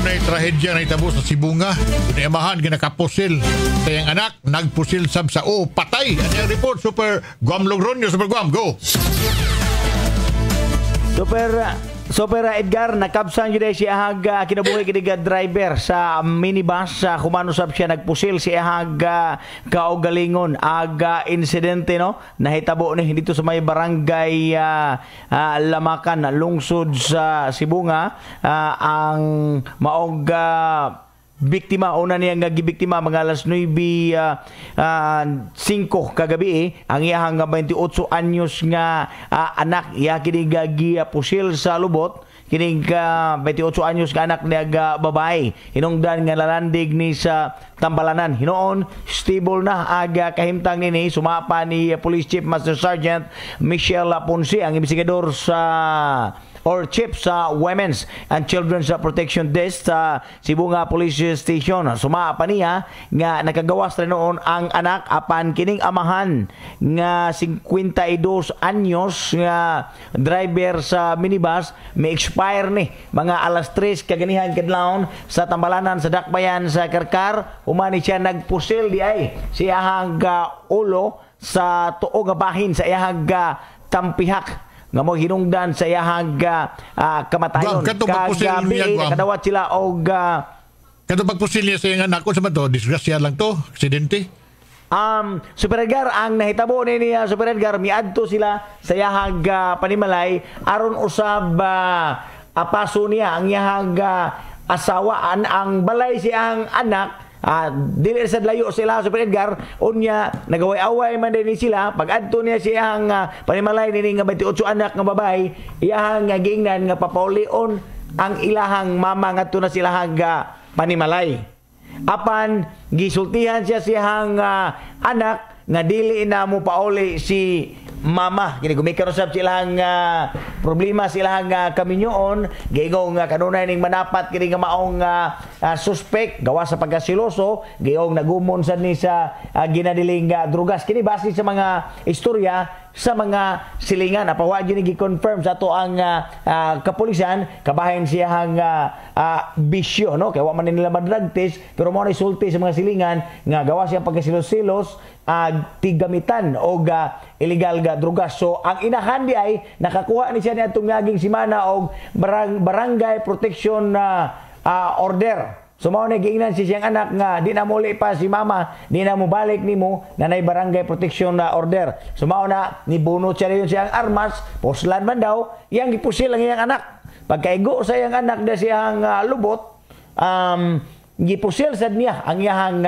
Dunay trahedya na itabo sa Sibunga. Dunay amahan ginakapusil. Kayang anak nagpusil sab sa patay. Ano yung report? Super Guam Logronyo. Super Guam, go! Super Edgar, nakabsan yun si ahag kinabuhi kiniga driver sa minibus sa kumanusab siya nagpusil si ahag kaugalingon aga insidente no nahitabo ni dito sa may barangay Lamakan lungsod sa Sibunga ang maog biktima, una niya nga gibiktima mga alas 9:05 kagabi ang iyang 28 anyos nga anak iya kini gipusil sa lubot kini 28 anyos nga anak niya babae hinungdan nga lalandig ni sa Tambalanan hinoon stable na aga kahimtang nini sumapa ni Police Chief Master Sergeant Michelle Ponce ang investigador sa Chief sa Women's and Children's Protection Desk sa Sibunga Police Station. Sumapa niya nga nakagawas rin noon ang anak apan kining amahan nga 52 anyos nga driver sa minibus may expire ni mga alas 3 kaganihan kadlawon sa Tambalanan sa Dakbayan sa Karkar humani siya nagpusil di ay siya hangga ulo sa tuo nga bahin sa iyang tampihak nga mo hinungdan sa iyang kamatayon. Kagabi kadawat sila og kato pagpusil niya sa iyang anak ko sa to disgrasya lang to aksidente. Super Edgar ang nahitabo ni Super Edgar miadto sila sa iyang panimalay aron usab apaso niya ang iyang asawa ang balay siyang anak. Dili sa layo sila Super Edgar unya nagaway-away man din sila pag adto niya siyang panimalay nini nga 28 anak nga babay iyang nga giingnan nga papaulion ang ilahang mama ngadto na sila hangga panimalay apan gisultihan siya siyang anak nga dili na mo pauli si mama kini gumikaron sab silang problema silang kaminyoon giingong kanunay ning manapat kini nga maong suspect gawa sa pagkasiloso giingong nagumon sad ni sa ginadiling drugas kini base sa mga istorya sa mga silingan apawa gyud gi-confirm sa ato ang kapulisan kabahin siyang bisyo no kay wa man nila drug test pero mo na sulti sa mga silingan nga gawa siya pagkasilos-silos tigamitan o illegal ga drugas so ang inahan di ay nakakuha ni siya ni atong ngaging simana og barangay protection order. So mao na giingnan si siyang anak nga di na muli pa si mama, di na mo balik nimo nanay barangay protection order. So mao na nibunot siya rin siyang armas, poslan man daw, iyang gipusil ang iyang anak. Pagkaigo sa iyang anak na siyang lubot, gipusil sad niya ang iyang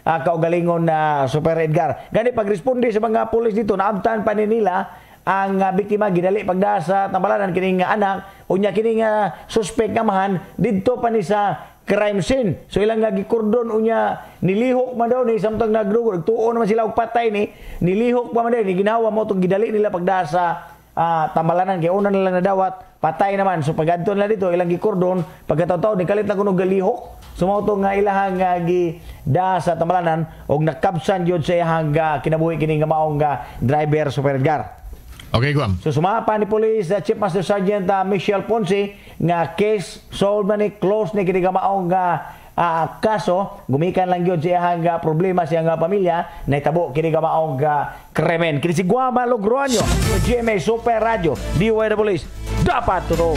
kaugalingon na Super Edgar. Gani pagresponde sa mga pulis dito, naabtan pa nila ang biktima gidali pagda sa Tambalanan kining anak, unya kining suspect nga mahan didto pa ni sa crime scene. So ilang nga gikordon unya nilihok man daw ni samtang nagdugod tuo naman sila og patay ni nilihok pa man daw ni ginawa mo tong gidali nila pagda sa Tambalanan kay una nila nadawat patay naman so pagadto nila dito ilang gikordon pagkataw-taw ni kalit na kuno galihok sumaw to nga ilahang gida sa Tambalanan og nakabsan jud sa iyang kinabuhi kini nga maong driver Super Edgar. Okay, Guam. So sumapa ni Police Chief Master Sergeant Michelle Ponce nga case solved na ni close ni kini maong kaso gumikan lang gyud siya nga problema siya nga pamilya nahitabo kini maong krimen kini si Guam Logronyo GMA Super Radio DYWS dapat to.